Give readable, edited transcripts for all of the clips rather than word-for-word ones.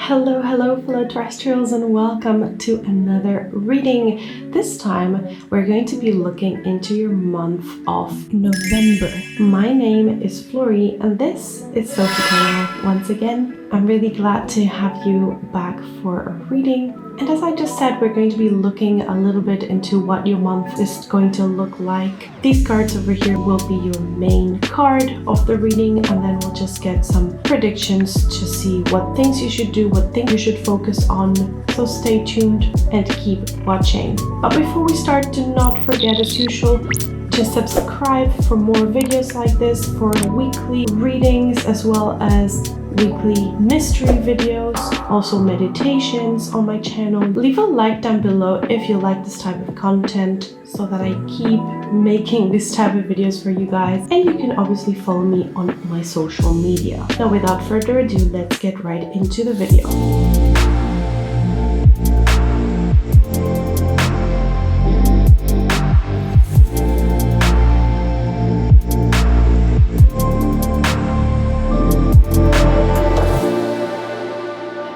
Hello fellow terrestrials, and welcome to another reading. This time we're going to be looking into your month of November. My name is Flori and this is Sofitarotgaming. Once again, I'm really glad to have you back for a reading. And as I just said, we're going to be looking a little bit into what your month is going to look like. These cards over here will be your main card of the reading, and then we'll just get some predictions to see what things you should do, what things you should focus on. So stay tuned and keep watching. But before we start, do not forget, as usual, to subscribe for more videos like this, for weekly readings as well as weekly mystery videos, also meditations on my channel. Leave a like down below if you like this type of content so that I keep making this type of videos for you guys. And you can obviously follow me on my social media. Now without further ado, let's get right into the video.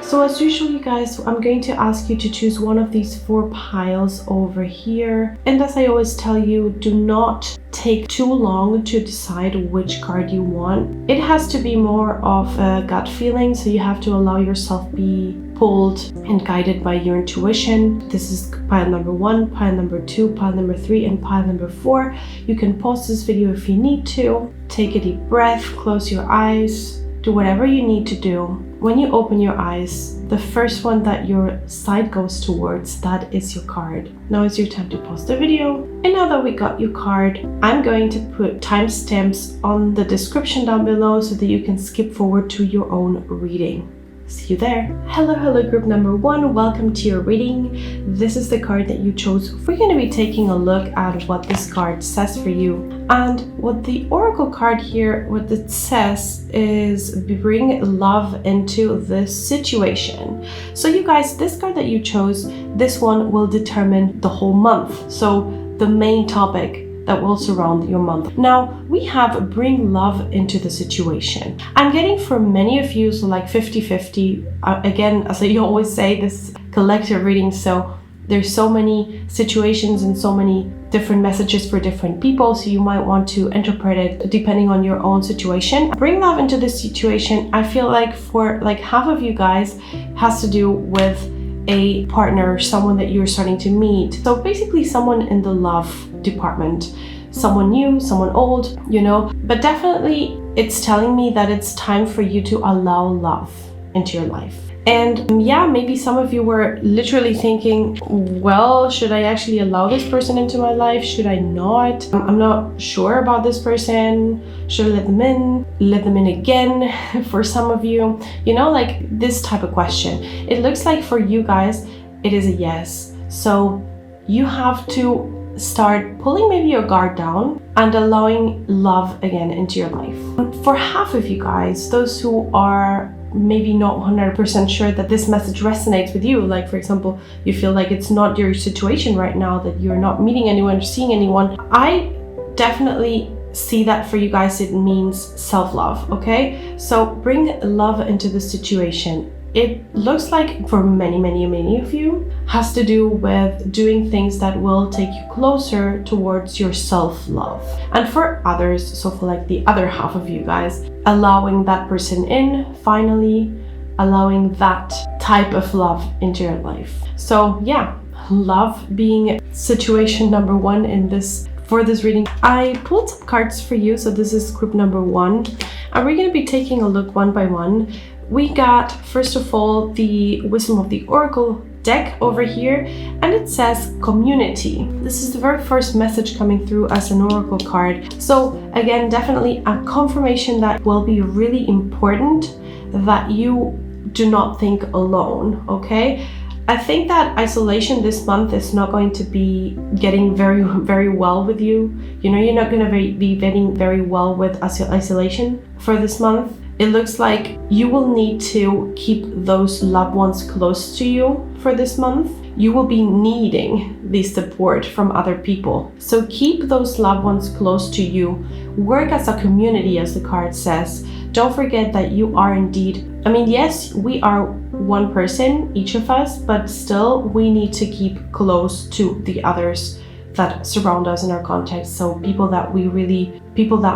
So as usual, you guys, I'm going to ask you to choose one of these four piles over here. And as I always tell you, do not take too long to decide which card you want. It has to be more of a gut feeling, so you have to allow yourself be pulled and guided by your intuition. This is pile number 1, pile number 2, pile number 3, and pile number 4. You can pause this video if you need to. Take a deep breath, close your eyes, do whatever you need to do. When you open your eyes, the first one that your sight goes towards, that is your card. Now is your time to pause the video. And now that we got your card, I'm going to put timestamps on the description down below so that you can skip forward to your own reading. See you there. Hello group number 1, welcome to your reading. This is the card that you chose. We're going to be taking a look at what this card says for you. And what the oracle card here, what it says is bring love into this situation. So you guys, this card that you chose, this one will determine the whole month. So the main topic that will surround your month. Now we have bring love into the situation. I'm getting from many of you, so like 50-50. Again, as I always say, this collective reading, so there's so many situations and so many different messages for different people, so you might want to interpret it depending on your own situation. Bring love into this situation, I feel like for like half of you guys has to do with a partner, someone that you're starting to meet. So basically someone in the love department, someone new, someone old, you know, but definitely it's telling me that it's time for you to allow love into your life. And yeah, maybe some of you were literally thinking, well, should I actually allow this person into my life? Should I not? I'm not sure about this person. Should I let them in? Let them in again? For some of you, you know, like this type of question. It looks like for you guys, it is a yes. So you have to start pulling maybe your guard down and allowing love again into your life. For half of you guys, those who are maybe not 100% sure that this message resonates with you, like for example, you feel like it's not your situation right now, that you're not meeting anyone or seeing anyone, I definitely see that for you guys it means self-love. Okay, so bring love into the situation. It looks like for many of you has to do with doing things that will take you closer towards your self-love. And for others, so for like the other half of you guys, allowing that person in, finally allowing that type of love into your life. So yeah, love being situation number 1 in this for this reading. I pulled some cards for you, so this is group number 1, and we're going to be taking a look one by one. We got, first of all, the Wisdom of the Oracle deck over here, and it says community. This is the very first message coming through as an oracle card. So again, definitely a confirmation that will be really important that you do not think alone, okay? I think that isolation this month is not going to be getting very well with you. You know, you're not going to be getting very well with isolation for this month. It looks like you will need to keep those loved ones close to you for this month. You will be needing the support from other people. So keep those loved ones close to you. Work as a community, as the card says. Don't forget that you are indeed, I mean, yes, we are one person, each of us, but still we need to keep close to the others that surround us in our context. So people that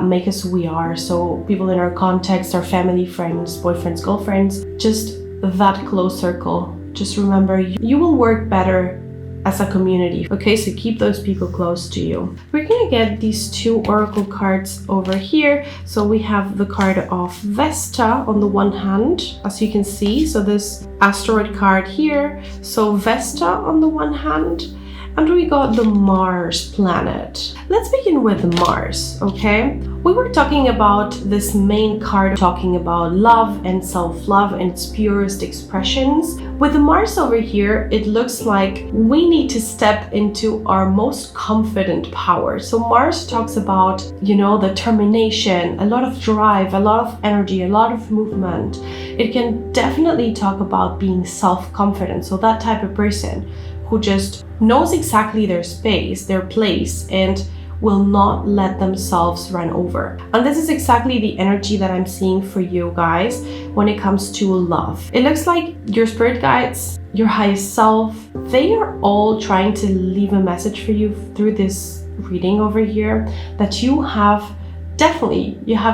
make us who we are. So people in our context, our family, friends, boyfriends, girlfriends, just that close circle. Just remember, you will work better as a community. Okay, so keep those people close to you. We're gonna get these two oracle cards over here. So we have the card of Vesta on the one hand, as you can see. So this asteroid card here. So Vesta on the one hand. And we got the Mars planet. Let's begin with Mars, okay? We were talking about this main card, talking about love and self-love and its purest expressions. With the Mars over here, it looks like we need to step into our most confident power. So Mars talks about, determination, a lot of drive, a lot of energy, a lot of movement. It can definitely talk about being self-confident. So that type of person who just knows exactly their space, their place, and will not let themselves run over. And this is exactly the energy that I'm seeing for you guys when it comes to love. It looks like your spirit guides, your highest self, they are all trying to leave a message for you through this reading over here, that you have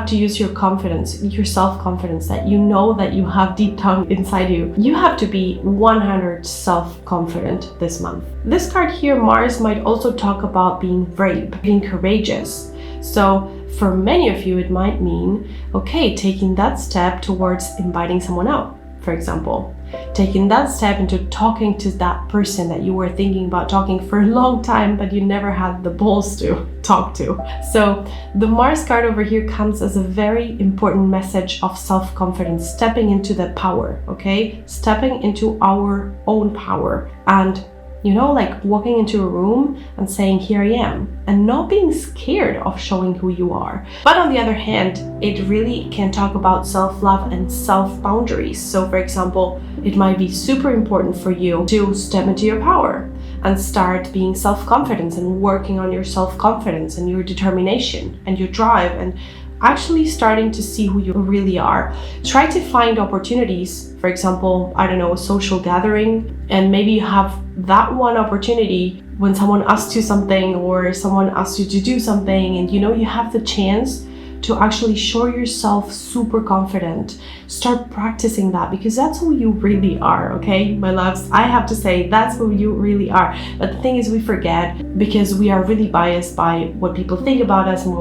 to use your confidence, your self-confidence that you know that you have deep down inside you. You have to be 100 self-confident this month. This card here, Mars, might also talk about being brave, being courageous. So for many of you, it might mean, okay, taking that step towards inviting someone out, for example. Taking that step into talking to that person that you were thinking about talking for a long time, but you never had the balls to talk to. So the Mars card over here comes as a very important message of self-confidence, stepping into the power, okay? Stepping into our own power and like walking into a room and saying, here I am, and not being scared of showing who you are. But on the other hand, it really can talk about self-love and self-boundaries. So for example, it might be super important for you to step into your power and start being self-confident and working on your self-confidence and your determination and your drive and actually starting to see who you really are. Try to find opportunities, for example, a social gathering, and maybe you have that one opportunity when someone asks you something or someone asks you to do something and you have the chance to actually show yourself super confident. Start practicing that because that's who you really are, okay, my loves? I have to say that's who you really are. But the thing is, we forget because we are really biased by what people think about us and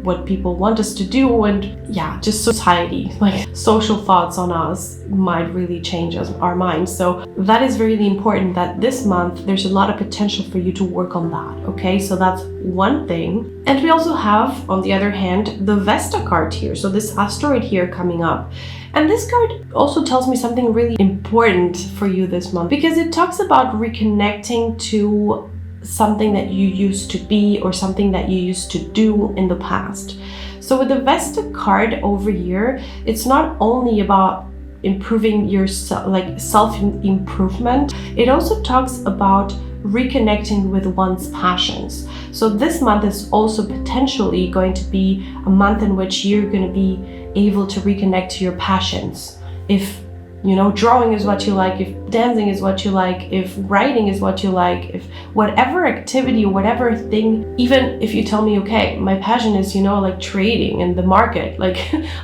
what people want us to do, and just society, like social thoughts on us might really change our minds. So that is really important, that this month there's a lot of potential for you to work on that, okay? So that's one thing. And we also have, on the other hand, the Vesta card here, so this asteroid here coming up. And this card also tells me something really important for you this month, because it talks about reconnecting to something that you used to be or something that you used to do in the past. So with the Vesta card over here, it's not only about improving yourself, like self-improvement, it also talks about reconnecting with one's passions. So this month is also potentially going to be a month in which you're going to be able to reconnect to your passions. If drawing is what you like, if dancing is what you like, if writing is what you like, if whatever activity or whatever thing, even if you tell me, okay, my passion is, trading in the market,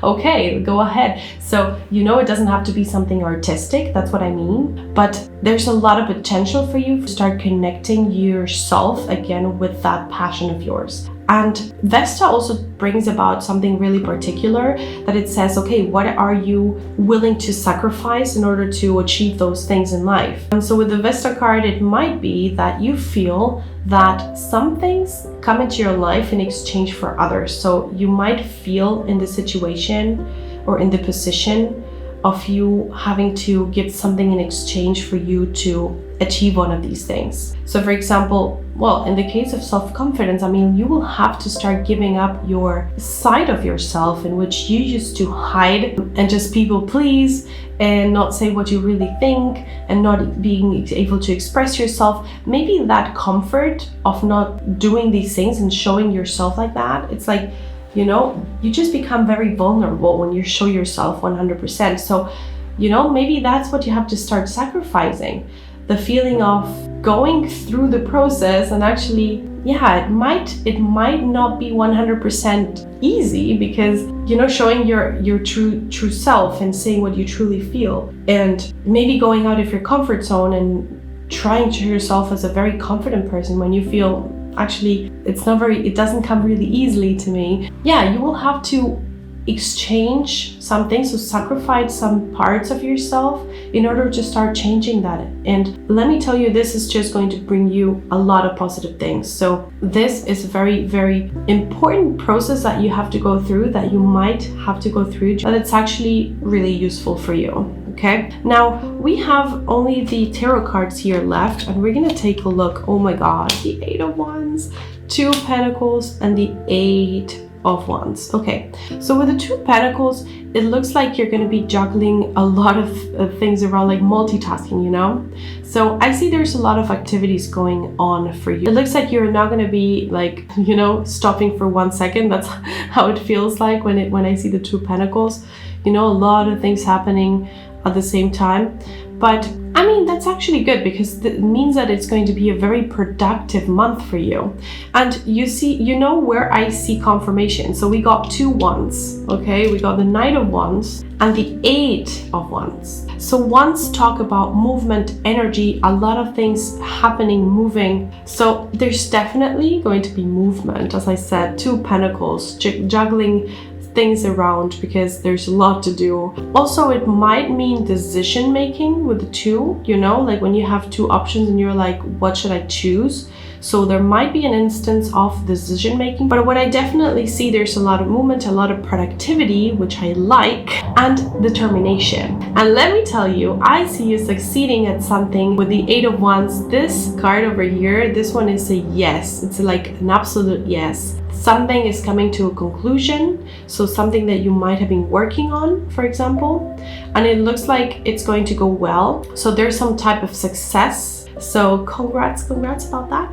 okay, go ahead. So, it doesn't have to be something artistic, that's what I mean. But there's a lot of potential for you to start connecting yourself again with that passion of yours. And Vesta also brings about something really particular, that it says, okay, what are you willing to sacrifice in order to achieve those things in life? And so with the Vesta card, it might be that you feel that some things come into your life in exchange for others. So you might feel in the situation or in the position of you having to give something in exchange for you to achieve one of these things. So for example, in the case of self-confidence, you will have to start giving up your side of yourself in which you used to hide and just people please and not say what you really think and not being able to express yourself. Maybe that comfort of not doing these things and showing yourself like that, it's like, you just become very vulnerable when you show yourself 100%. So you know, maybe that's what you have to start sacrificing. The feeling of going through the process, and actually, yeah, it might not be 100% easy, because, you know, showing your true self and saying what you truly feel, and maybe going out of your comfort zone and trying to show yourself as a very confident person when you feel actually it doesn't come really easily to me. Yeah, you will have to exchange something, so sacrifice some parts of yourself in order to start changing that. And let me tell you, this is just going to bring you a lot of positive things. So this is a very, very important process that you have to go through, that you might have to go through, but it's actually really useful for you. Okay, now we have only the tarot cards here left, and we're gonna take a look. Oh my god, the 8 of Wands, 2 of Pentacles, and the 8 of Wands. Okay, so with the 2 of Pentacles, it looks like you're going to be juggling a lot of things around, like multitasking, you know. So I see there's a lot of activities going on for you. It looks like you're not going to be like, you know, stopping for 1 second. That's how it feels like when I see the 2 of Pentacles. You know, a lot of things happening at the same time. But I mean, that's actually good, because it means that it's going to be a very productive month for you. And you know where I see confirmation. So we got 2 wands, okay? We got the Knight of Wands and the 8 of Wands. So wands talk about movement, energy, a lot of things happening, moving. So there's definitely going to be movement. As I said, 2 Pentacles, juggling things around, because there's a lot to do. Also, it might mean decision making with the 2, you know, like when you have 2 options and you're like, what should I choose? So there might be an instance of decision making, but what I definitely see, there's a lot of movement, a lot of productivity, which I like, and determination. And let me tell you, I see you succeeding at something with the 8 of Wands. This card over here, this one is a yes. It's like an absolute yes. Something is coming to a conclusion, so something that you might have been working on, for example, and it looks like it's going to go well. So there's some type of success. So congrats about that.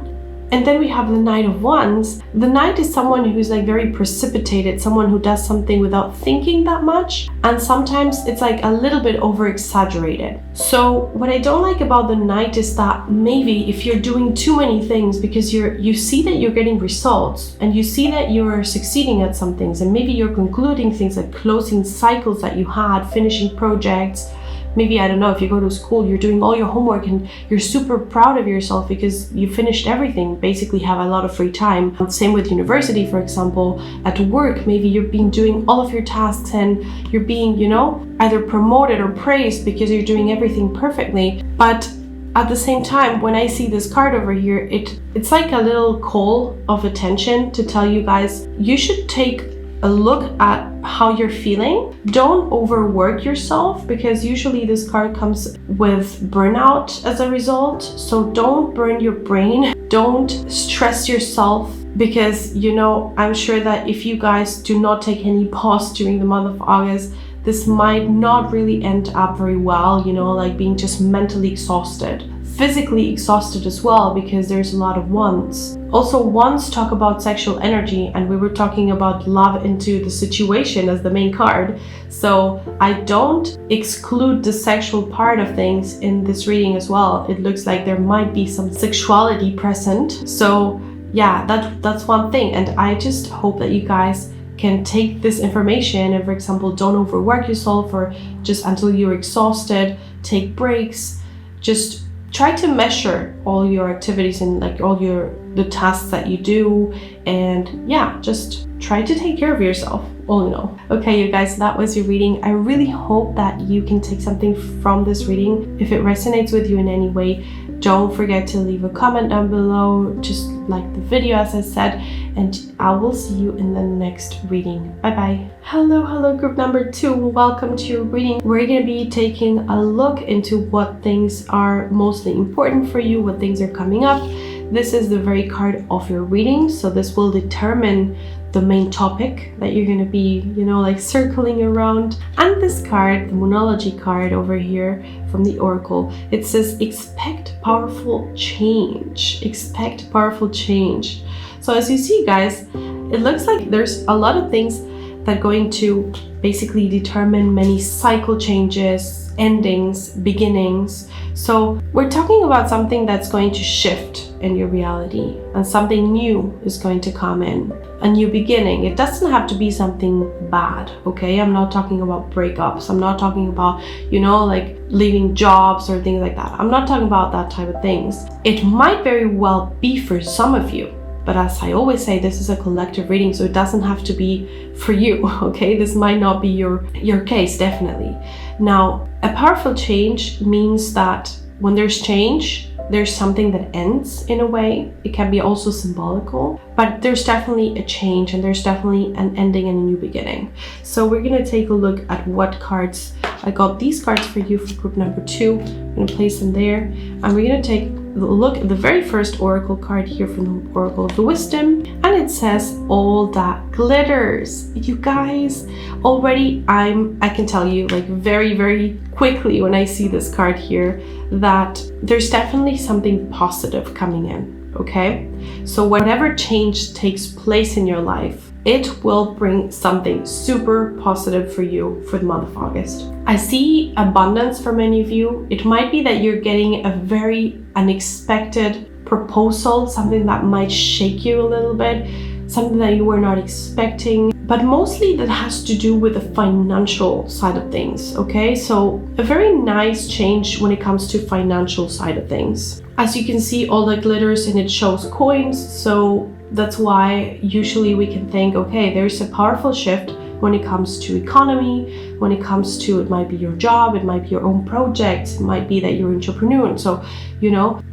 And then we have the Knight of Wands. The Knight is someone who's like very precipitated, someone who does something without thinking that much. And sometimes it's like a little bit over exaggerated. So what I don't like about the Knight is that maybe if you're doing too many things, because you see that you're getting results and you see that you're succeeding at some things, and maybe you're concluding things, like closing cycles that you had, finishing projects. Maybe, I don't know, if you go to school, you're doing all your homework and you're super proud of yourself because you finished everything, basically have a lot of free time. Same with university, for example. At work, maybe you've been doing all of your tasks and you're being, you know, either promoted or praised because you're doing everything perfectly. But at the same time, when I see this card over here, it's like a little call of attention to tell you guys, you should take a look at how you're feeling. Don't overwork yourself, because usually this card comes with burnout as a result. So don't burn your brain. Don't stress yourself, because, you know, I'm sure that if you guys do not take any pause during the month of August, this might not really end up very well, you know, like being just mentally exhausted. Physically exhausted as well, because there's a lot of wands. Also, wands talk about sexual energy, and we were talking about love into the situation as the main card. So I don't exclude the sexual part of things in this reading as well. It looks like there might be some sexuality present. So yeah, that's one thing. And I just hope that you guys can take this information and, for example, don't overwork yourself, or just until you're exhausted, take breaks. Just try to measure all your activities and like all the tasks that you do, and yeah, just try to take care of yourself, all in all. Okay, you guys, that was your reading. I really hope that you can take something from this reading. If it resonates with you in any way, don't forget to leave a comment down below, just like the video as I said, and I will see you in the next reading. Bye bye. Hello group number 2, welcome to your reading. We're going to be taking a look into what things are mostly important for you, what things are coming up. This is the very card of your reading, so this will determine the main topic that you're going to be, you know, like circling around. And this card, the Moonology card over here from the Oracle, it says expect powerful change. Expect powerful change. So as you see, guys, it looks like there's a lot of things that are going to basically determine many cycle changes, endings, beginnings. So we're talking about something that's going to shift in your reality, and something new is going to come in. A new beginning. It doesn't have to be something bad, okay? I'm not talking about breakups. I'm not talking about, like leaving jobs or things like that. I'm not talking about that type of things. It might very well be for some of you, but as I always say, this is a collective reading, so it doesn't have to be for you, okay? This might not be your case, definitely. Now, a powerful change means that when there's change, there's something that ends in a way. It can be also symbolical, but there's definitely a change and there's definitely an ending and a new beginning. So we're going to take a look at what cards. I got these cards for you for group number 2. I'm going to place them there, and we're going to take a look at the very first oracle card here from the Oracle of the Wisdom, and it says, all that glitters. You guys, already I can tell you, like, very, very quickly when I see this card here, that there's definitely something positive coming in, okay? So whatever change takes place in your life, it will bring something super positive for you for the month of August. I see abundance for many of you. It might be that you're getting a very unexpected proposal, something that might shake you a little bit, something that you were not expecting, but mostly that has to do with the financial side of things, okay? So a very nice change when it comes to financial side of things. As you can see, all the glitters, and it shows coins, so that's why usually we can think, okay, there's a powerful shift when it comes to economy, when it comes to, it might be your job, it might be your own project, it might be that you're an entrepreneur. So,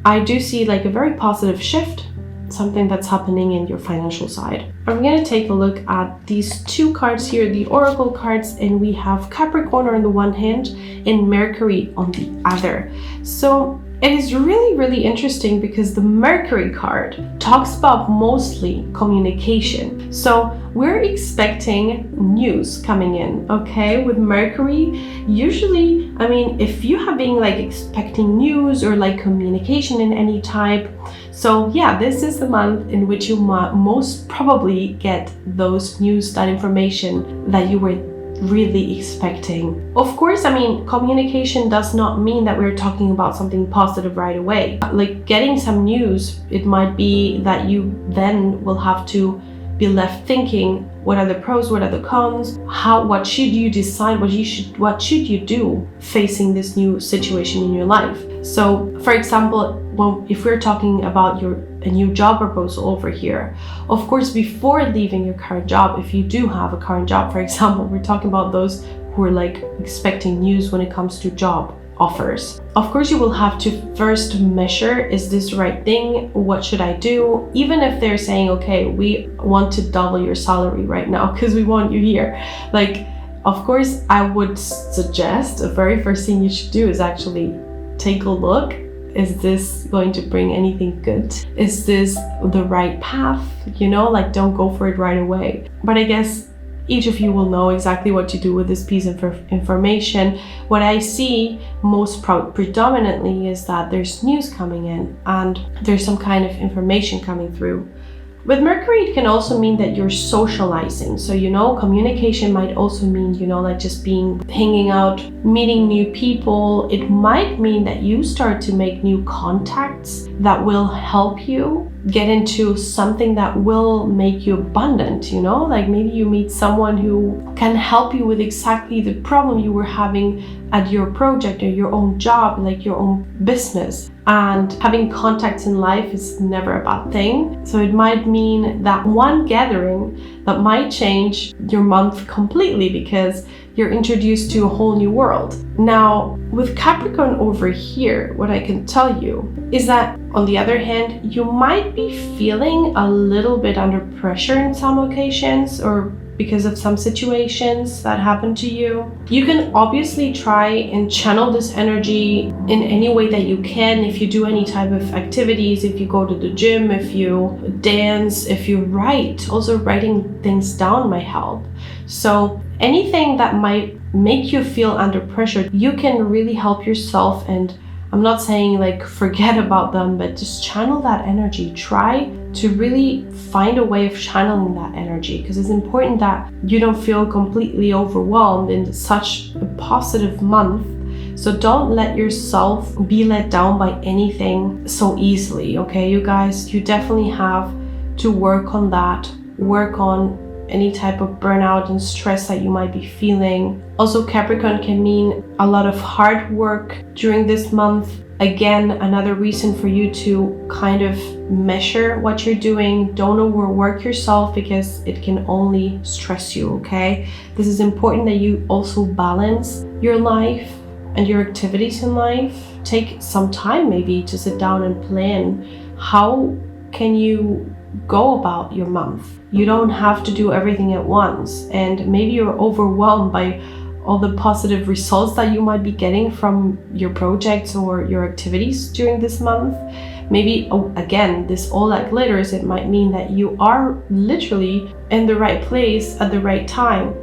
I do see like a very positive shift, something that's happening in your financial side. I'm going to take a look at these 2 cards here, the oracle cards, and we have Capricorn on the one hand and Mercury on the other. So it is really, really interesting because the Mercury card talks about mostly communication. So we're expecting news coming in, okay? With Mercury, usually, if you have been like expecting news or like communication in any type, so yeah, this is the month in which you most probably get those news, that information that you were really expecting. Of course, communication does not mean that we're talking about something positive right away. Like getting some news, it might be that you then will have to be left thinking, what are the pros, what are the cons, what should you decide, what should you do facing this new situation in your life. So for example, if we're talking about a new job proposal over here, of course, before leaving your current job, if you do have a current job, for example, we're talking about those who are like expecting news when it comes to job offers. Of course, you will have to first measure, is this the right thing? What should I do? Even if they're saying, okay, we want to double your salary right now because we want you here. Like, of course, I would suggest the very first thing you should do is actually take a look. Is this going to bring anything good? Is this the right path? Don't go for it right away. But I guess each of you will know exactly what to do with this piece of information. What I see most predominantly is that there's news coming in and there's some kind of information coming through. With Mercury, it can also mean that you're socializing. So, communication might also mean, like just hanging out, meeting new people. It might mean that you start to make new contacts that will help you get into something that will make you abundant, like maybe you meet someone who can help you with exactly the problem you were having at your project or your own job, like your own business. And having contacts in life is never a bad thing. So it might mean that one gathering that might change your month completely because you're introduced to a whole new world. Now, with Capricorn over here, what I can tell you is that, on the other hand, you might be feeling a little bit under pressure in some occasions, or because of some situations that happen to you. You can obviously try and channel this energy in any way that you can. If you do any type of activities, if you go to the gym, if you dance, if you write, also writing things down might help. So anything that might make you feel under pressure, you can really help yourself. And I'm not saying like forget about them, but just channel that energy. Try to really find a way of channeling that energy, because it's important that you don't feel completely overwhelmed in such a positive month. So don't let yourself be let down by anything so easily, okay, you guys? You definitely have to work on that, work on any type of burnout and stress that you might be feeling. Also, Capricorn can mean a lot of hard work during this month. Again, another reason for you to kind of measure what you're doing. Don't overwork yourself because it can only stress you, okay? This is important that you also balance your life and your activities in life. Take some time maybe to sit down and plan how can you go about your month. You don't have to do everything at once, and maybe you're overwhelmed by all the positive results that you might be getting from your projects or your activities during this month. Maybe, again, this all that glitters, it might mean that you are literally in the right place at the right time,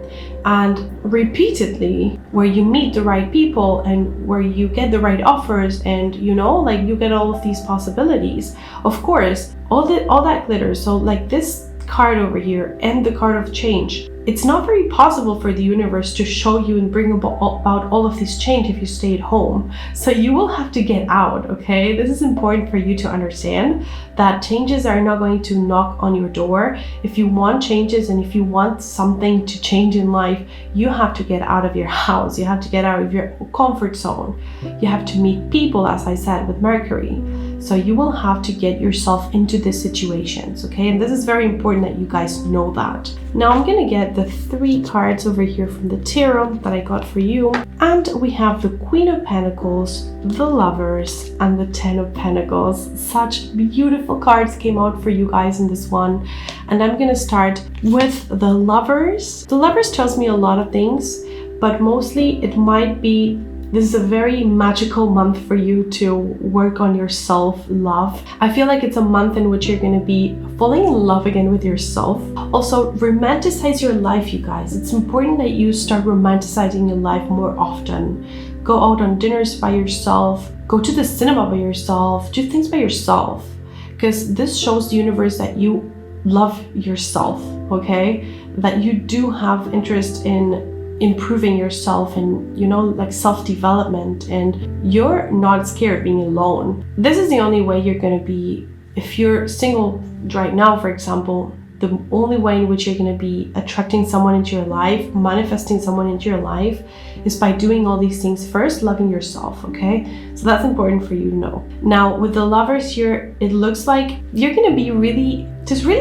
and repeatedly where you meet the right people and where you get the right offers, and like you get all of these possibilities. Of course, all that glitters. So like this card over here and the card of change, it's not very possible for the universe to show you and bring about all of this change if you stay at home. So you will have to get out, okay? This is important for you to understand that changes are not going to knock on your door. If you want changes and if you want something to change in life, you have to get out of your house. You have to get out of your comfort zone. You have to meet people, as I said, with Mercury. So you will have to get yourself into these situations, okay? And this is very important that you guys know that. Now I'm gonna get the 3 cards over here from the tarot that I got for you. And we have the Queen of Pentacles, the Lovers, and the 10 of Pentacles. Such beautiful cards came out for you guys in this one. And I'm gonna start with the Lovers. The Lovers tells me a lot of things, but mostly it might be this is a very magical month for you to work on your self-love. I feel like it's a month in which you're going to be falling in love again with yourself. Also, romanticize your life, you guys. It's important that you start romanticizing your life more often. Go out on dinners by yourself. Go to the cinema by yourself. Do things by yourself. Because this shows the universe that you love yourself, okay? That you do have interest in improving yourself and like self-development, and you're not scared being alone. This is the only way you're going to be, if you're single right now, for example, the only way in which you're going to be attracting someone into your life, manifesting someone into your life, is by doing all these things first, loving yourself, okay? So that's important for you to know. Now with the Lovers here, it looks like you're going to be really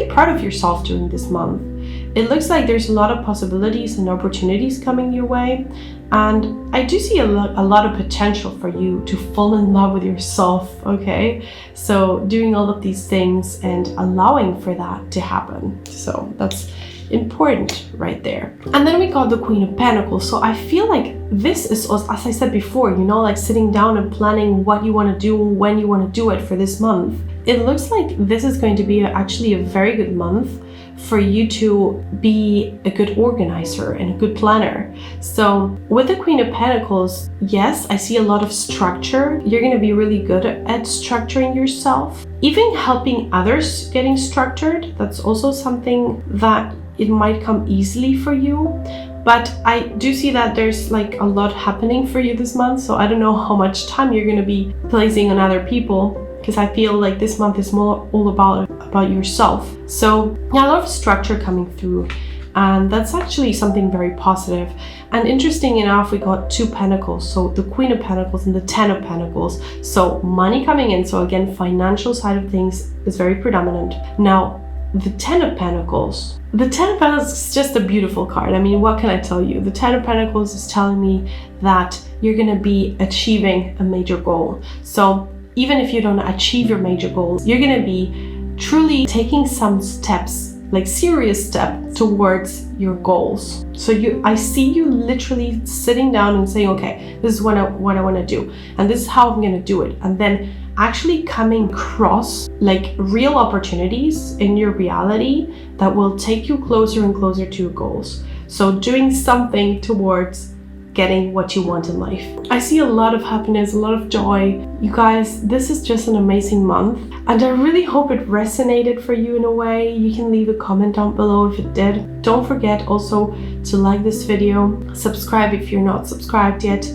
proud of yourself during this month. It looks like there's a lot of possibilities and opportunities coming your way, and I do see a lot of potential for you to fall in love with yourself, okay? So doing all of these things and allowing for that to happen. So that's important right there. And then we got the Queen of Pentacles. So I feel like this is, as I said before, like sitting down and planning what you want to do, when you want to do it for this month. It looks like this is going to be actually a very good month for you to be a good organizer and a good planner. So with the Queen of Pentacles, yes, I see a lot of structure. You're going to be really good at structuring yourself, even helping others getting structured. That's also something that it might come easily for you. But I do see that there's like a lot happening for you this month. So I don't know how much time you're going to be placing on other people, because I feel like this month is more all about yourself. So yeah, a lot of structure coming through, and that's actually something very positive. And interesting enough, we got 2 Pentacles, so the Queen of Pentacles and the 10 of Pentacles. So money coming in. So again, financial side of things is very predominant. Now the 10 of Pentacles. The 10 of Pentacles is just a beautiful card. I mean, what can I tell you? The 10 of Pentacles is telling me that you're going to be achieving a major goal. So even if you don't achieve your major goals, you're going to be truly taking some steps, like serious steps towards your goals. So I see you literally sitting down and saying, okay, this is what I want to do, and this is how I'm going to do it. And then actually coming across like real opportunities in your reality that will take you closer and closer to your goals. So doing something towards getting what you want in life. I see a lot of happiness, a lot of joy. You guys, this is just an amazing month, and I really hope it resonated for you in a way. You can leave a comment down below if it did. Don't forget also to like this video, subscribe if you're not subscribed yet,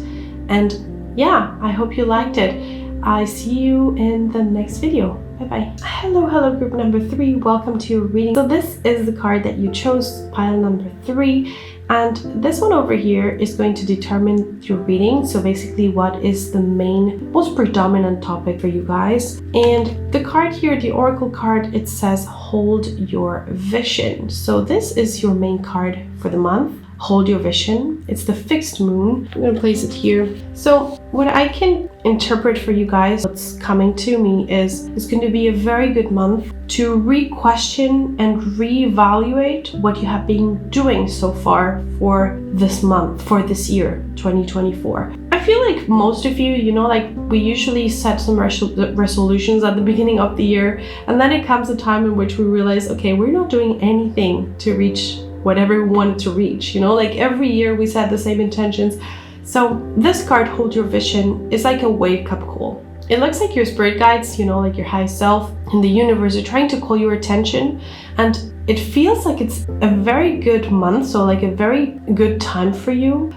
and yeah, I hope you liked it. I see you in the next video. Bye-bye. Hello group number 3, welcome to your reading. So this is the card that you chose, pile number 3, and this one over here is going to determine your reading. So basically what is the main, most predominant topic for you guys. And the card here, the oracle card, it says hold your vision. So this is your main card for the month. Hold your vision. It's the fixed moon. I'm going to place it here. So what I can interpret for you guys, what's coming to me is it's going to be a very good month to re-question and re-evaluate what you have been doing so far for this month, for this year, 2024. I feel like most of you, you know, like we usually set some resolutions at the beginning of the year, and then it comes a time in which we realize, okay, we're not doing anything to reach whatever we wanted to reach, you know, like every year we set the same intentions. So this card, hold your vision, is like a wake-up call. It looks like your spirit guides, you know, like your high self in the universe are trying to call your attention, and it feels like it's a very good month, so like a very good time for you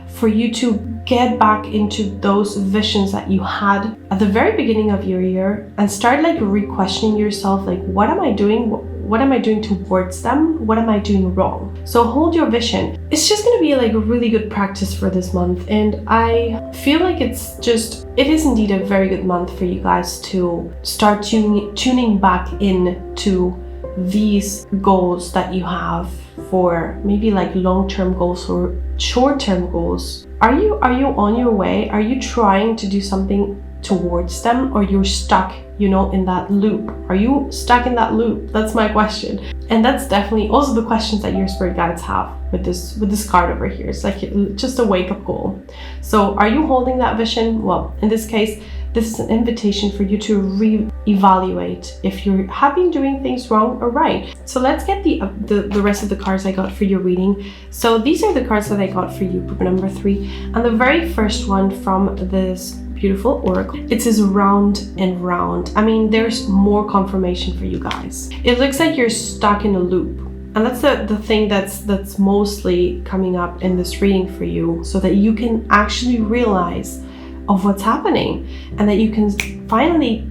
to get back into those visions that you had at the very beginning of your year and start like re-questioning yourself, like what am I doing? What am I doing towards them? What am I doing wrong? So hold your vision. It's just going to be like a really good practice for this month. And I feel like it is indeed a very good month for you guys to start tuning back in to these goals that you have for maybe like long-term goals or short-term goals. Are you on your way? Are you trying to do something towards them, or you're stuck, you know, in that loop? Are you stuck in that loop? That's my question. And that's definitely also the questions that your spirit guides have with this card over here. It's like just a wake-up call. So are you holding that vision? Well, in this case, this is an invitation for you to re-evaluate if you have been doing things wrong or right. So let's get the rest of the cards I got for your reading. So these are the cards that I got for you, group number 3. And the very first one from this beautiful oracle, it says round and round. I mean, there's more confirmation for you guys. It looks like you're stuck in a loop. And that's the thing that's mostly coming up in this reading for you, so that you can actually realize of what's happening and that you can finally,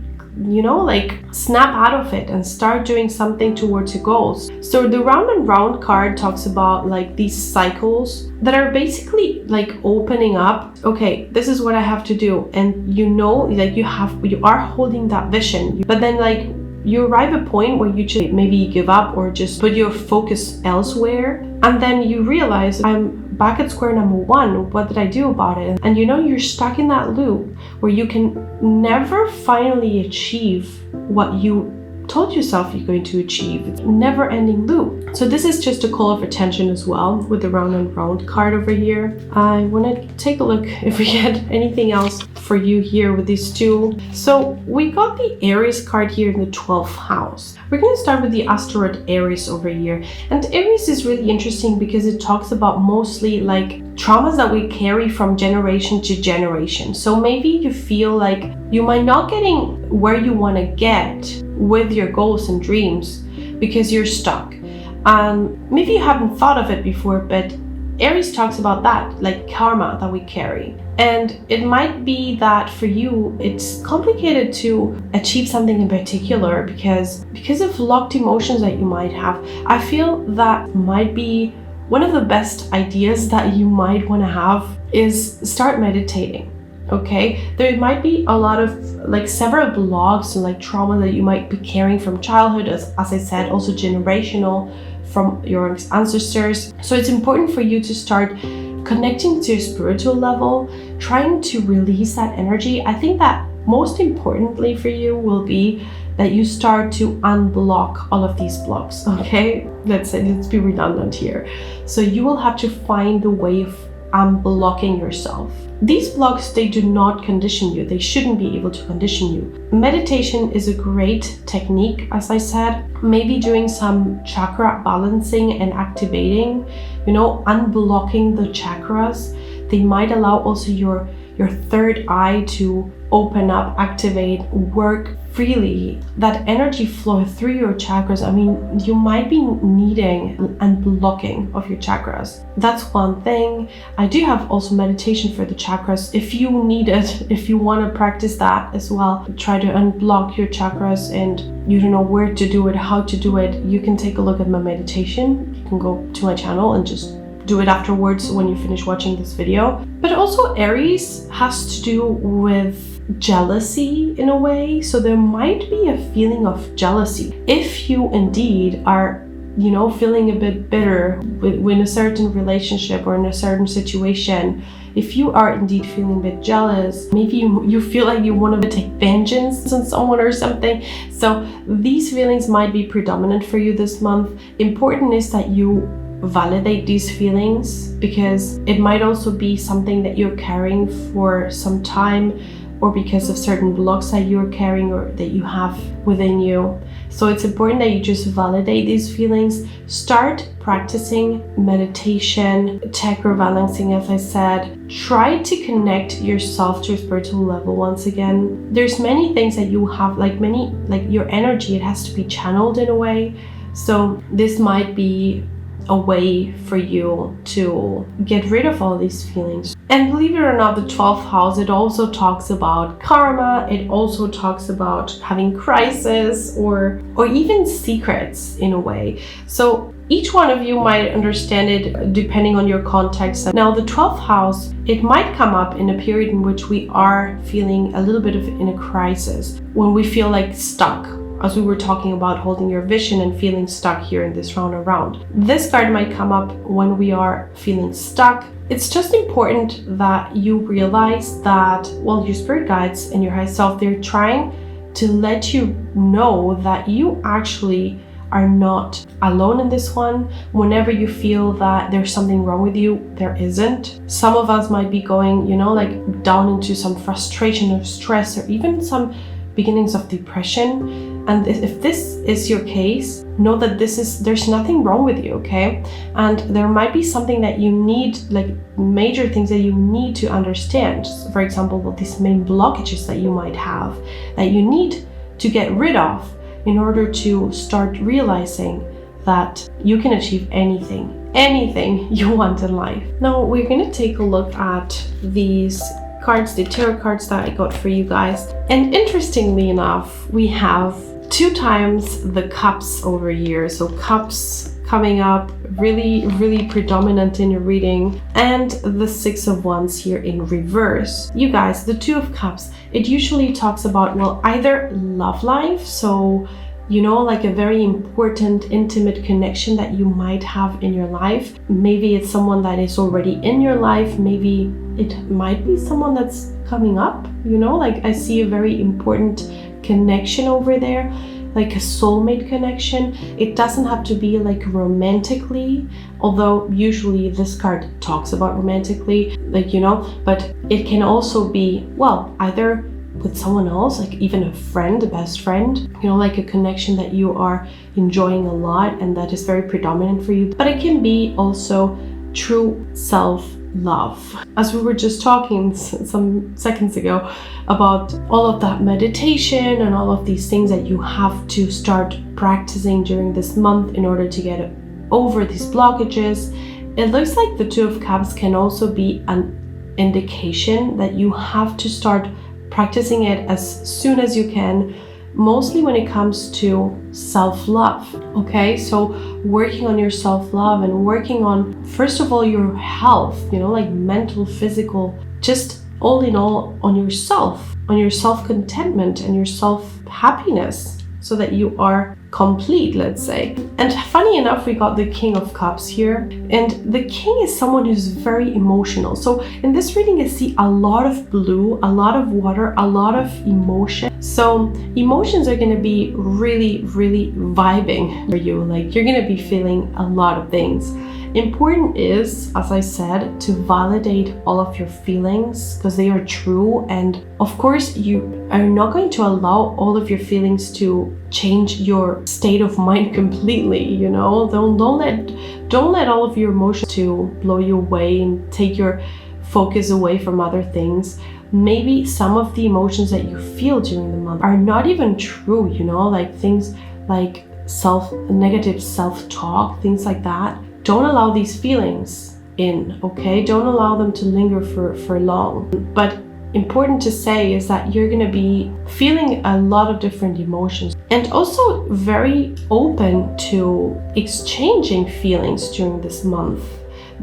you know, like snap out of it and start doing something towards your goals. So the round and round card talks about like these cycles that are basically like opening up. Okay, this is what I have to do, and you know, like you are holding that vision, but then like you arrive at a point where you just maybe give up or just put your focus elsewhere, and then you realize, I'm back at square number 1. What did I do about it? And you know, you're stuck in that loop where you can never finally achieve what you told yourself you're going to achieve. It's a never-ending loop. So this is just a call of attention as well with the round and round card over here. I want to take a look if we get anything else for you here with these two. So we got the Aries card here in the 12th house. We're going to start with the asteroid Aries over here. And Aries is really interesting because it talks about mostly like traumas that we carry from generation to generation. So maybe you feel like you might not getting where you want to get with your goals and dreams because you're stuck. Maybe you haven't thought of it before, but Aries talks about that, like karma that we carry. And it might be that for you, it's complicated to achieve something in particular because of locked emotions that you might have. I feel that might be one of the best ideas that you might want to have is start meditating. Okay, there might be a lot of like several blocks and like trauma that you might be carrying from childhood, as I said, also generational from your ancestors. So it's important for you to start connecting to your spiritual level, trying to release that energy. I think that most importantly for you will be that you start to unblock all of these blocks. Okay, let's be redundant here. So you will have to find the way of unblocking yourself. These blocks, they do not condition you. They shouldn't be able to condition you. Meditation is a great technique, as I said. Maybe doing some chakra balancing and activating, you know, unblocking the chakras. They might allow also your your third eye to open up, activate, work freely, that energy flow through your chakras. I mean, you might be needing unblocking of your chakras. That's one thing. I do have also meditation for the chakras. If you need it, if you want to practice that as well, try to unblock your chakras and you don't know where to do it, how to do it, you can take a look at my meditation. You can go to my channel and just do it afterwards when you finish watching this video. But also Aries has to do with jealousy in a way. So there might be a feeling of jealousy. If you indeed are, you know, feeling a bit bitter with a certain relationship or in a certain situation, if you are indeed feeling a bit jealous, maybe you feel like you want to take vengeance on someone or something. So these feelings might be predominant for you this month. Important is that you validate these feelings, because it might also be something that you're carrying for some time, or because of certain blocks that you're carrying or that you have within you. So it's important that you just validate these feelings. Start practicing meditation, chakra balancing, as I said. Try to connect yourself to a spiritual level once again. There's many things that you have, like your energy, it has to be channeled in a way. So this might be a way for you to get rid of all these feelings. And believe it or not, the 12th house, it also talks about karma. It also talks about having crisis or even secrets in a way. So each one of you might understand it depending on your context. Now the 12th house, it might come up in a period in which we are feeling a little bit of in a crisis, when we feel like stuck, as we were talking about holding your vision and feeling stuck here in this round around. This card might come up when we are feeling stuck. It's just important that you realize that, well, your spirit guides and your high self, they're trying to let you know that you actually are not alone in this one. Whenever you feel that there's something wrong with you, there isn't. Some of us might be going, you know, like down into some frustration or stress or even some beginnings of depression. And if this is your case, know that there's nothing wrong with you, okay? And there might be something that you need, like major things that you need to understand. For example, these main blockages that you might have, that you need to get rid of in order to start realizing that you can achieve anything you want in life. Now we're gonna take a look at these cards, the tarot cards that I got for you guys. And interestingly enough, we have 2 times the cups over here. So cups coming up really predominant in your reading, and the 6 of Wands here in reverse. You guys, the 2 of Cups, it usually talks about, well, either love life, so you know, like a very important intimate connection that you might have in your life. Maybe it's someone that is already in your life, maybe it might be someone that's coming up, you know, like I see a very important connection over there, like a soulmate connection. It doesn't have to be like romantically, although usually this card talks about romantically, like, you know, but it can also be, well, either with someone else, like even a friend, a best friend, you know, like a connection that you are enjoying a lot and that is very predominant for you. But it can be also true self-love. As we were just talking some seconds ago about all of that meditation and all of these things that you have to start practicing during this month in order to get over these blockages. It looks like the 2 of Cups can also be an indication that you have to start practicing it as soon as you can, mostly when it comes to self-love, okay? So working on your self-love and working on, first of all, your health, you know, like mental, physical, just all in all on yourself, on your self-contentment and your self-happiness, so that you are complete, let's say. And funny enough, we got the King of Cups here, and the King is someone who's very emotional. So in this reading, I see a lot of blue, a lot of water, a lot of emotion. So emotions are going to be really vibing for you. Like you're going to be feeling a lot of things. Important is, as I said, to validate all of your feelings because they are true. And of course, you are not going to allow all of your feelings to change your state of mind completely, you know? Don't let all of your emotions to blow you away and take your focus away from other things. Maybe some of the emotions that you feel during the month are not even true, you know, like things like negative self-talk, things like that. Don't allow these feelings in, okay? Don't allow them to linger for long. But important to say is that you're going to be feeling a lot of different emotions and also very open to exchanging feelings during this month.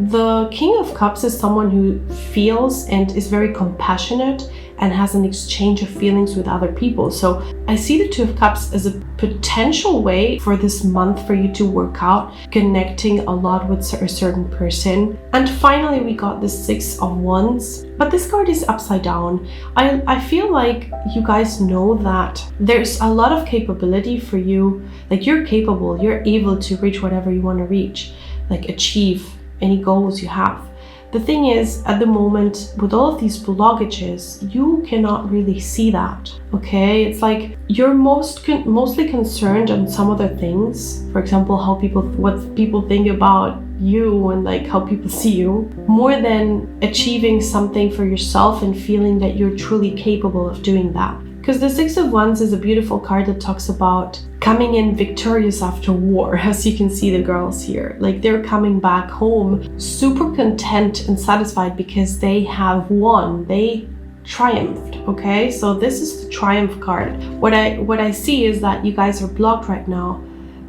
The King of Cups is someone who feels and is very compassionate and has an exchange of feelings with other people. So I see the Two of Cups as a potential way for this month for you to work out connecting a lot with a certain person. And finally, we got the Six of Wands, but this card is upside down. I feel like you guys know that there's a lot of capability for you. Like you're capable, you're able to reach whatever you want to reach, like achieve any goals you have. The thing is, at the moment, with all of these blockages, you cannot really see that, okay? It's like you're mostly concerned on some other things. For example, what people think about you and like how people see you, more than achieving something for yourself and feeling that you're truly capable of doing that. Because the Six of Wands is a beautiful card that talks about coming in victorious after war, as you can see the girls here. Like they're coming back home super content and satisfied because they have won. They triumphed, okay? So this is the Triumph card. What I see is that you guys are blocked right now,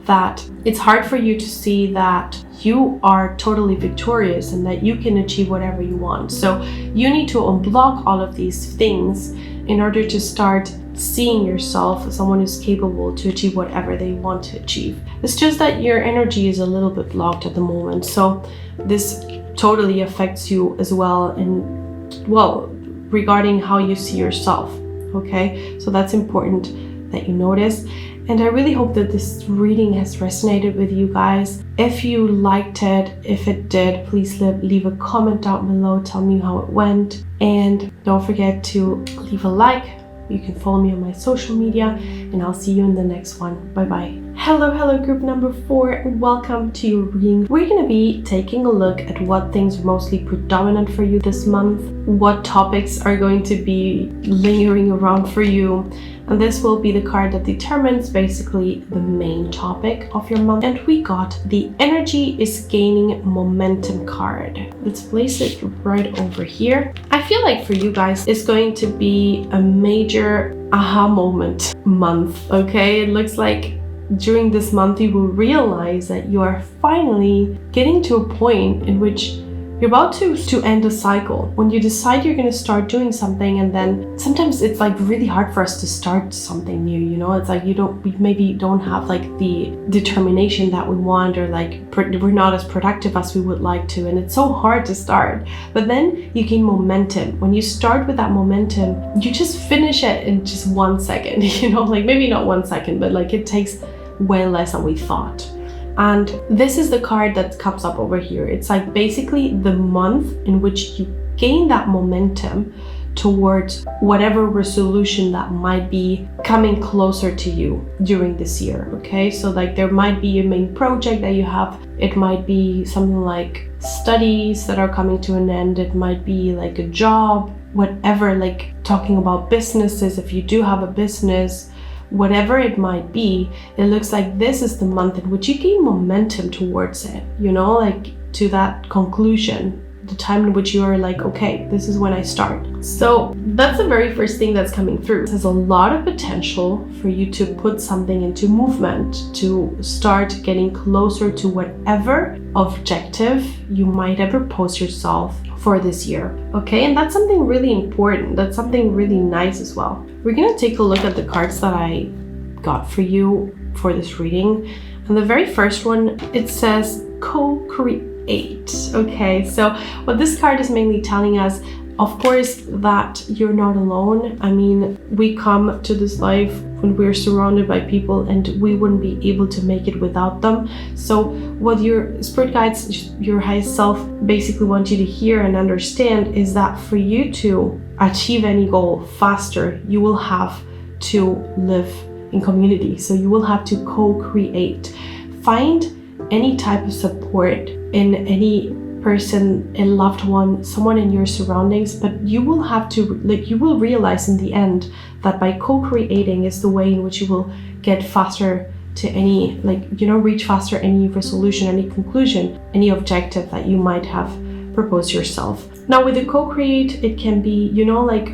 that it's hard for you to see that you are totally victorious and that you can achieve whatever you want. So you need to unblock all of these things in order to start seeing yourself as someone who's capable to achieve whatever they want to achieve. It's just that your energy is a little bit blocked at the moment. So this totally affects you as well regarding how you see yourself, okay? So that's important that you notice. And I really hope that this reading has resonated with you guys. If you liked it, if it did, please leave a comment down below. Tell me how it went. And don't forget to leave a like. You can follow me on my social media, and I'll see you in the next one. Bye bye. Hello group number 4, welcome to your reading. We're going to be taking a look at what things are mostly predominant for you this month, what topics are going to be lingering around for you, and this will be the card that determines basically the main topic of your month. And we got the Energy is Gaining Momentum card. Let's place it right over here. I feel like for you guys it's going to be a major aha moment month, okay? It looks like during this month you will realize that you are finally getting to a point in which you're about to end a cycle. When you decide you're going to start doing something, and then sometimes it's like really hard for us to start something new, you know? It's like we maybe don't have like the determination that we want, or like we're not as productive as we would like to, and it's so hard to start. But then you gain momentum. When you start with that momentum, you just finish it in just 1 second, you know? Like maybe not 1 second, but like it takes way less than we thought. And this is the card that comes up over here. It's like basically the month in which you gain that momentum towards whatever resolution that might be coming closer to you during this year, okay? So like there might be a main project that you have. It might be something like studies that are coming to an end. It might be like a job, whatever, like talking about businesses, if you do have a business, whatever it might be, it looks like this is the month in which you gain momentum towards it, you know, like to that conclusion, the time in which you are like, okay, this is when I start. So that's the very first thing that's coming through. It has a lot of potential for you to put something into movement, to start getting closer to whatever objective you might have proposed yourself for this year, okay? And that's something really important. That's something really nice as well. We're gonna take a look at the cards that I got for you for this reading. And the very first one, it says co-create, okay? So what this card is mainly telling us, of course, that you're not alone. I mean, we come to this life when we're surrounded by people, and we wouldn't be able to make it without them. So what your spirit guides, your highest self, basically want you to hear and understand is that for you to achieve any goal faster, you will have to live in community. So you will have to co-create. Find any type of support in any person, a loved one, someone in your surroundings, but you will have to, you will realize in the end that by co-creating is the way in which you will get faster to any, reach faster any resolution, any conclusion, any objective that you might have proposed yourself. Now with the co-create, it can be,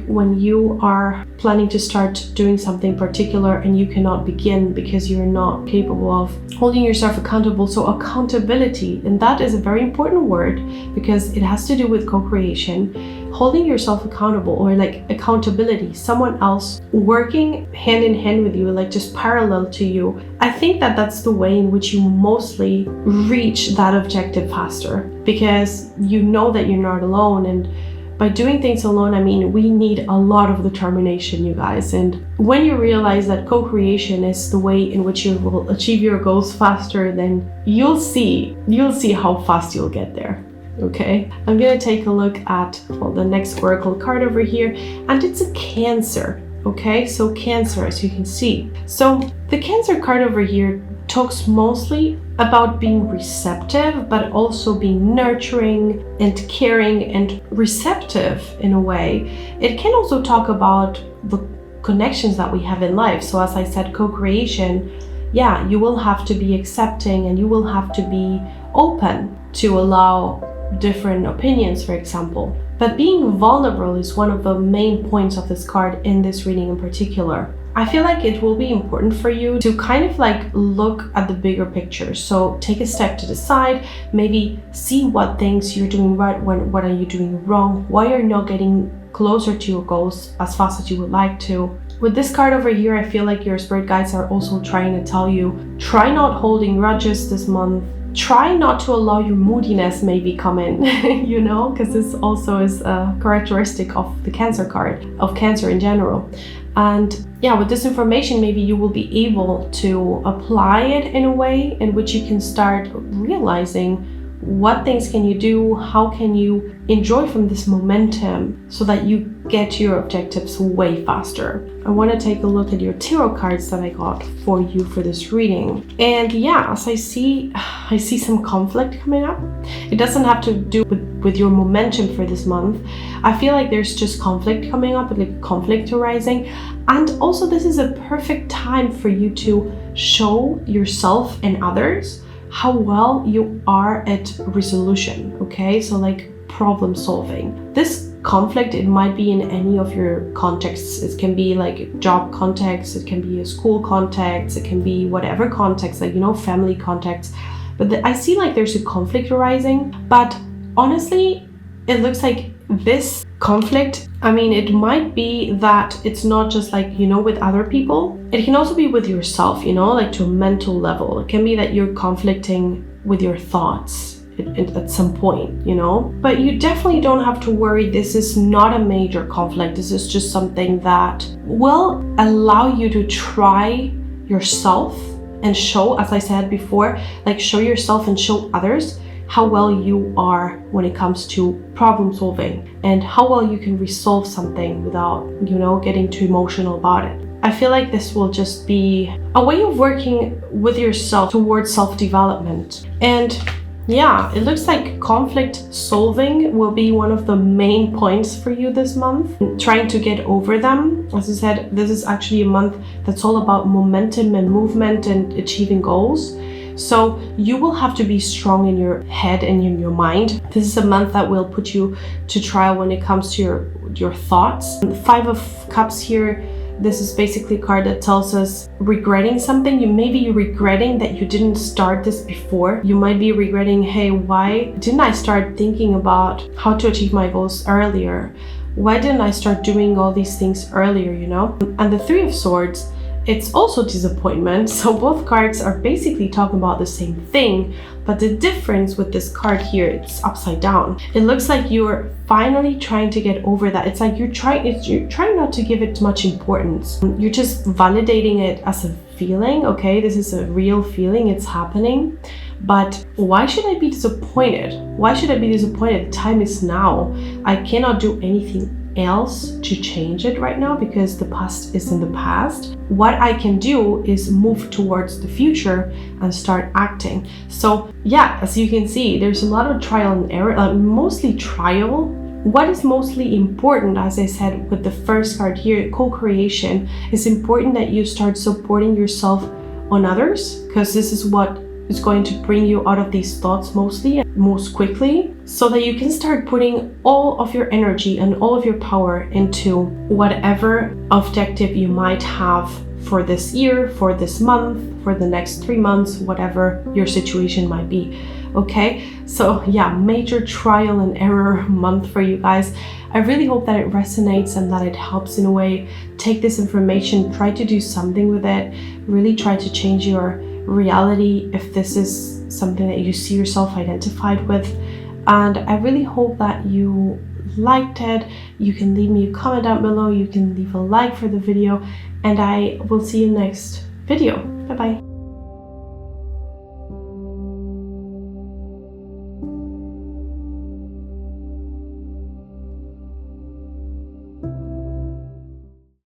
when you are planning to start doing something particular and you cannot begin because you're not capable of holding yourself accountable. So accountability, and that is a very important word because it has to do with co-creation, holding yourself accountable, or accountability, someone else working hand in hand with you, just parallel to you. I think that that's the way in which you mostly reach that objective faster, because you know that you're not alone. And by doing things alone, we need a lot of determination, you guys. And when you realize that co-creation is the way in which you will achieve your goals faster, then you'll see how fast you'll get there. Okay, I'm gonna take a look at the next oracle card over here, and it's a Cancer. Okay, so Cancer, as you can see. So the Cancer card over here talks mostly about being receptive, but also being nurturing and caring and receptive in a way. It can also talk about the connections that we have in life. So as I said, co-creation, you will have to be accepting and you will have to be open to allow different opinions, for example. But being vulnerable is one of the main points of this card in this reading in particular. I feel like it will be important for you to kind of look at the bigger picture. So take a step to the side, maybe see what things you're doing right, what are you doing wrong, why you're not getting closer to your goals as fast as you would like to. With this card over here, I feel like your spirit guides are also trying to tell you, try not holding grudges this month. Try not to allow your moodiness maybe come in, because this also is a characteristic of the Cancer card, of Cancer in general. And with this information, maybe you will be able to apply it in a way in which you can start realizing what things can you do, how can you enjoy from this momentum so that you get to your objectives way faster. I want to take a look at your tarot cards that I got for you for this reading. And as I see some conflict coming up. It doesn't have to do with your momentum for this month. I feel like there's just conflict coming up, conflict arising. And also this is a perfect time for you to show yourself and others how well you are at resolution, okay? So problem solving. This conflict, it might be in any of your contexts. It can be job context, it can be a school context, it can be whatever context, family context. But I see there's a conflict arising, but honestly, it looks like this conflict, it might be that it's not just with other people. It can also be with yourself, to a mental level. It can be that you're conflicting with your thoughts at some point, But you definitely don't have to worry. This is not a major conflict. This is just something that will allow you to try yourself and show, as I said before, show yourself and show others how well you are when it comes to problem solving and how well you can resolve something without, getting too emotional about it. I feel like this will just be a way of working with yourself towards self-development. And it looks like conflict solving will be one of the main points for you this month, trying to get over them. As I said, this is actually a month that's all about momentum and movement and achieving goals. So you will have to be strong in your head and in your mind. This is a month that will put you to trial when it comes to your thoughts. The 5 of Cups here, this is basically a card that tells us regretting something. You may be regretting that you didn't start this before. You might be regretting, hey, why didn't I start thinking about how to achieve my goals earlier? Why didn't I start doing all these things earlier, And the 3 of Swords, it's also disappointment. So both cards are basically talking about the same thing, but the difference with this card here, it's upside down. It looks like you're finally trying to get over that. It's like you're trying not to give it much importance. You're just validating it as a feeling. Okay, this is a real feeling, it's happening. But why should I be disappointed? Why should I be disappointed? The time is now. I cannot do anything else to change it right now because the past is in the past. What I can do is move towards the future and start acting. So yeah, as you can see, there's a lot of trial and error, mostly trial. What is mostly important, as I said with the first card here, co-creation, is important that you start supporting yourself on others, because this is what is going to bring you out of these thoughts mostly and most quickly, so that you can start putting all of your energy and all of your power into whatever objective you might have for this year, for this month, for the next 3 months, whatever your situation might be. Okay, so yeah, major trial and error month for you guys. I really hope that it resonates and that it helps in a way. Take this information, try to do something with it, really try to change your reality if this is something that you see yourself identified with. And I really hope that you liked it. You can leave me a comment down below, you can leave a like for the video, and I will see you next video. Bye bye.